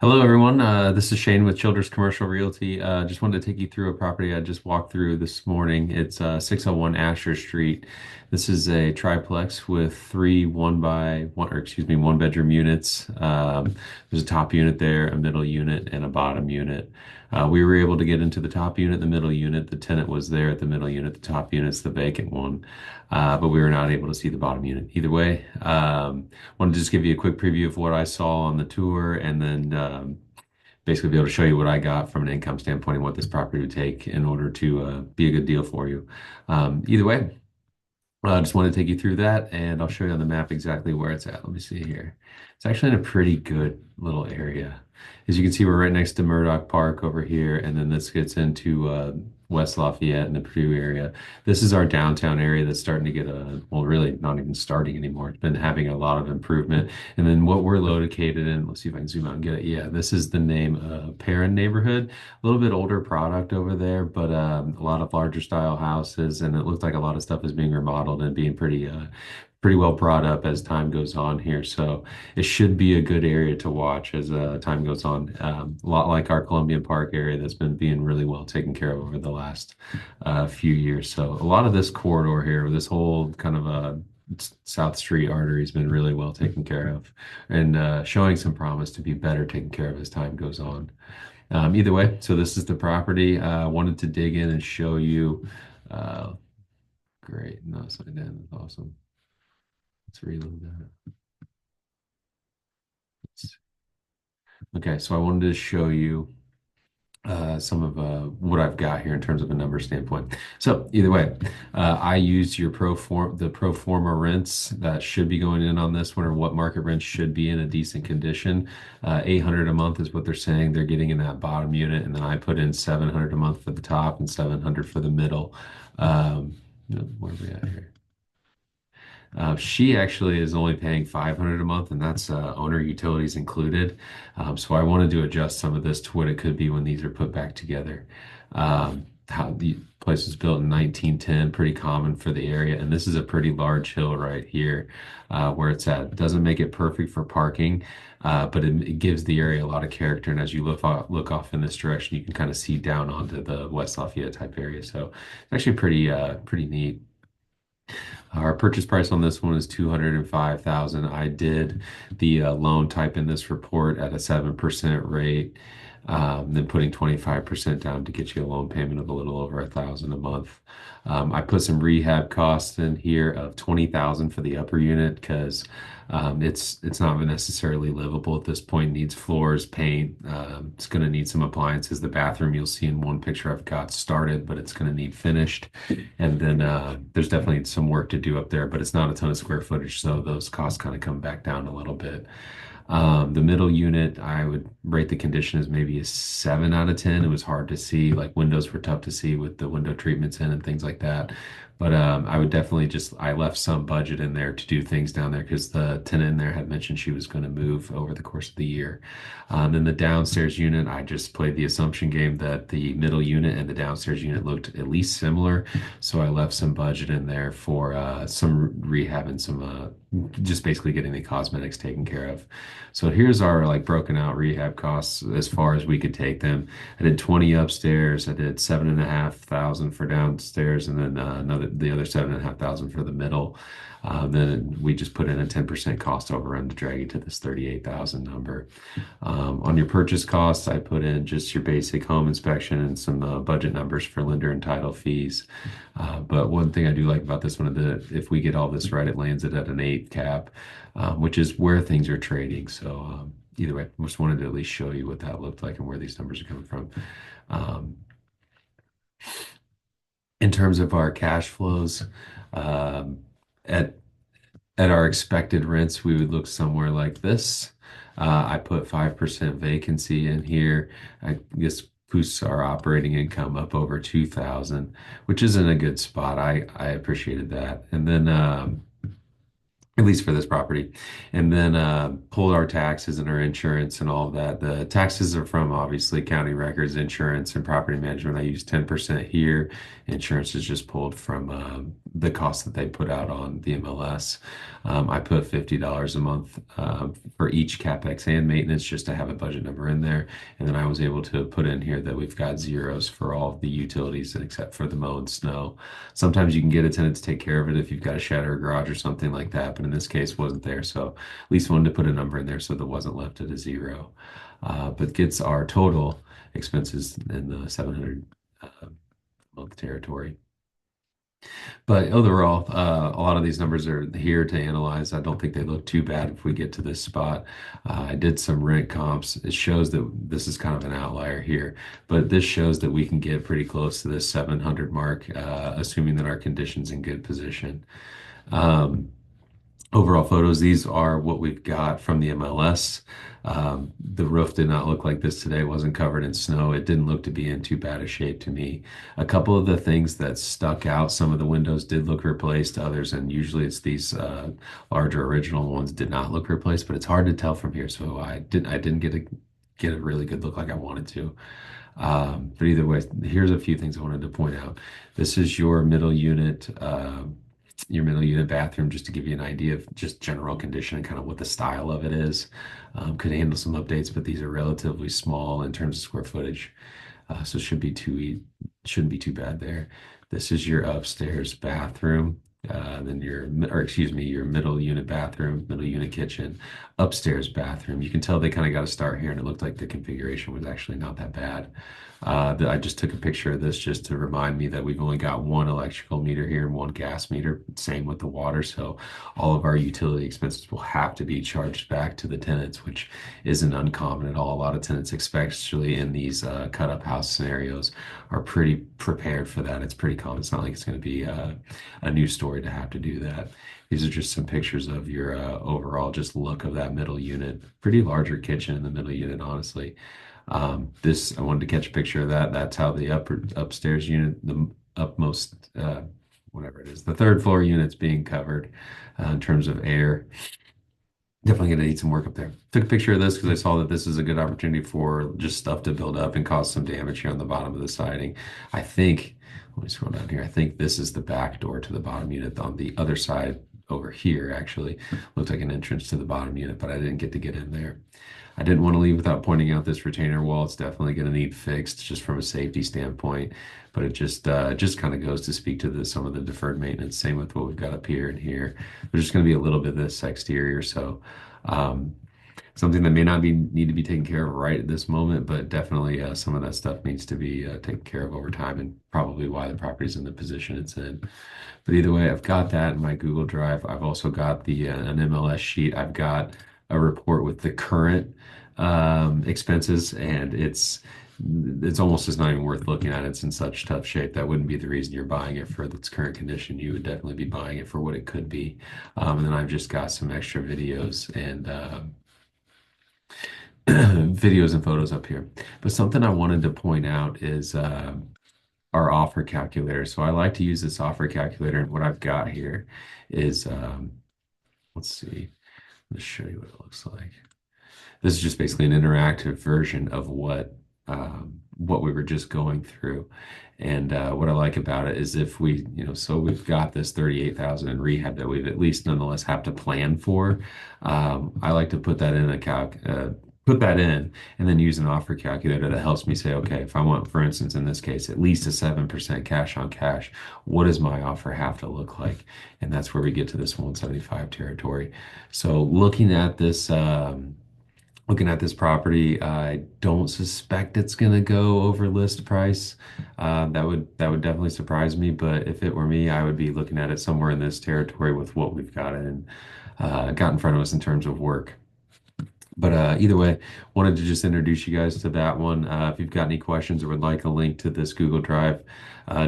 Hello, everyone. This is Shane with Childress Commercial Realty. Just wanted to take you through a property I just walked through this morning. It's 601 Asher Street. This is a triplex with three one bedroom units. There's a top unit there, a middle unit, and a bottom unit. We were able to get into the top unit, the middle unit. The tenant was there at the middle unit. The top unit's the vacant one, but we were not able to see the bottom unit. Either way, wanted to just give you a quick preview of what I saw on the tour and then basically be able to show you what I got from an income standpoint and what this property would take in order to be a good deal for you. Either way, I just want to take you through that and I'll show you on the map exactly where it's at. Let me see here. It's actually in a pretty good little area. As you can see, we're right next to Murdoch Park over here, and then this gets into West Lafayette and the Purdue area. This is our downtown area that's starting to get well, really not even starting anymore. It's been having a lot of improvement. And then what we're located in, let's see if I can zoom out and get it. Yeah, this is the name Perrin neighborhood. A little bit older product over there, but a lot of larger style houses, and it looks like a lot of stuff is being remodeled and being pretty well brought up as time goes on here. So it should be a good area to watch as time goes on. A lot like our Columbian Park area that's been being really well taken care of over the last few years. So a lot of this corridor here, this whole kind of South Street artery has been really well taken care of and showing some promise to be better taken care of as time goes on. Either way, so this is the property. I wanted to dig in and show you. Uh, Great. No, it's not down. That's awesome. Let's reload that. Okay, so I wanted to show you some of what I've got here in terms of a number standpoint. So either way, I used the pro forma rents that should be going in on this one, or what market rents should be in a decent condition. 800 a month is what they're saying they're getting in that bottom unit, and then I put in 700 a month for the top and 700 for the middle. Where are we at here? She actually is only paying 500 a month, and that's owner utilities included. So I wanted to adjust some of this to what it could be when these are put back together. How the place was built in 1910, pretty common for the area, and this is a pretty large hill right here where it's at. It doesn't make it perfect for parking, but it gives the area a lot of character. And as you look off in this direction, you can kind of see down onto the West Lafayette type area. So it's actually pretty neat. Our purchase price on this one is 205,000. I did the loan type in this report at a 7% rate, then putting 25% down to get you a loan payment of a little over 1,000 a month. I put some rehab costs in here of 20,000 for the upper unit because it's not necessarily livable at this point. Needs floors, paint. It's going to need some appliances. The bathroom you'll see in one picture I've got started, but it's going to need finished. And then there's definitely some work to do up there, but it's not a ton of square footage, so those costs kind of come back down a little bit. The middle unit, I would rate the condition as maybe a 7 out of 10. It was hard to see, like windows were tough to see with the window treatments in and things like that. But I would definitely I left some budget in there to do things down there because the tenant in there had mentioned she was going to move over the course of the year. Then the downstairs unit, I just played the assumption game that the middle unit and the downstairs unit looked at least similar. So I left some budget in there for some rehab and some just basically getting the cosmetics taken care of. So here's our like broken out rehab costs as far as we could take them. I did 20 upstairs. I did 7,500 for downstairs, and then the other 7,500 for the middle. Then we just put in a 10% cost overrun to drag you to this 38,000 number. On your purchase costs, I put in just your basic home inspection and some budget numbers for lender and title fees. But one thing I do like about this one is that if we get all this right, it lands it at an 8 cap, which is where things are trading. So either way, I just wanted to at least show you what that looked like and where these numbers are coming from. Um, in terms of our cash flows, um, at at our expected rents, we would look somewhere like this. I put 5% vacancy in here. I guess boosts our operating income up over 2,000, which is in a good spot. I appreciated that. And then at least for this property. And then pulled our taxes and our insurance and all of that. The taxes are from obviously county records, insurance, and property management. I use 10% here. Insurance is just pulled from the cost that they put out on the MLS. I put $50 a month for each CapEx and maintenance just to have a budget number in there. And then I was able to put in here that we've got zeros for all of the utilities except for the mow and snow. Sometimes you can get a tenant to take care of it if you've got a shed or a garage or something like that, but in this case wasn't there. So at least wanted to put a number in there so that wasn't left at a zero. But gets our total expenses in the 700 month territory. But overall, a lot of these numbers are here to analyze. I don't think they look too bad if we get to this spot. I did some rent comps. It shows that this is kind of an outlier here, but this shows that we can get pretty close to this 700 mark, assuming that our condition's in good position. Um, Overall photos, these are what we've got from the MLS. The roof did not look like this today. It wasn't covered in snow. It didn't look to be in too bad a shape to me. A couple of the things that stuck out, some of the windows did look replaced, others, and usually it's these larger original ones did not look replaced, but it's hard to tell from here. So I didn't get a really good look like I wanted to. But either way, here's a few things I wanted to point out. This is your middle unit bathroom, just to give you an idea of just general condition and kind of what the style of it is. Could handle some updates, but these are relatively small in terms of square footage, so shouldn't be too bad there. This is your upstairs bathroom. Then or excuse me, your middle unit bathroom, middle unit kitchen, upstairs bathroom. You can tell they kind of got to start here, and it looked like the configuration was actually not that bad. I just took a picture of this just to remind me that we've only got one electrical meter here and one gas meter. Same with the water. So all of our utility expenses will have to be charged back to the tenants, which isn't uncommon at all. A lot of tenants, especially in these cut up house scenarios, are pretty prepared for that. It's pretty common. It's not like it's going to be a new story to have to do that. These are just some pictures of your overall just look of that middle unit. Pretty larger kitchen in the middle unit, honestly. I wanted to catch a picture of that. That's how the upstairs unit, the upmost, whatever it is, the third floor unit's being covered in terms of air. Definitely going to need some work up there. Took a picture of this because I saw that this is a good opportunity for just stuff to build up and cause some damage here on the bottom of the siding. I think, let me scroll down here. I think this is the back door to the bottom unit on the other side over here, actually. Looked like an entrance to the bottom unit, but I didn't get in there. I didn't want to leave without pointing out this retainer wall. It's definitely going to need fixed just from a safety standpoint, but it just kind of goes to speak to some of the deferred maintenance. Same with what we've got up here and here. There's just going to be a little bit of this exterior, so something that may not need to be taken care of right at this moment, but definitely some of that stuff needs to be taken care of over time, and probably why the property's in the position it's in. But either way, I've got that in my Google Drive. I've also got the an MLS sheet. I've got a report with the current expenses, and it's almost just not even worth looking at. It's in such tough shape. That wouldn't be the reason you're buying it for its current condition. You would definitely be buying it for what it could be. And then I've just got some extra videos and videos and photos up here. But something I wanted to point out is our offer calculator. So I like to use this offer calculator, and what I've got here is let's see, let's show you what it looks like. This is just basically an interactive version of what we were just going through. And what I like about it is if we, so we've got this 38,000 in rehab that we've at least nonetheless have to plan for. I like to put that in put that in and then use an offer calculator that helps me say, okay, if I want, for instance, in this case, at least a 7% cash on cash, what does my offer have to look like? And that's where we get to this 175 territory. So looking at this property, I don't suspect it's going to go over list price. That would definitely surprise me. But if it were me, I would be looking at it somewhere in this territory with what we've got in front of us in terms of work. But either way, wanted to just introduce you guys to that one. If you've got any questions or would like a link to this Google Drive,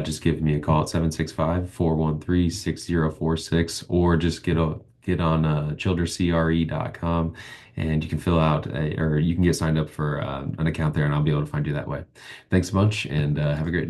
just give me a call at 765-413-6046, or just get on childerscre.com, and you can fill out or you can get signed up for an account there, and I'll be able to find you that way. Thanks a bunch, and have a great day.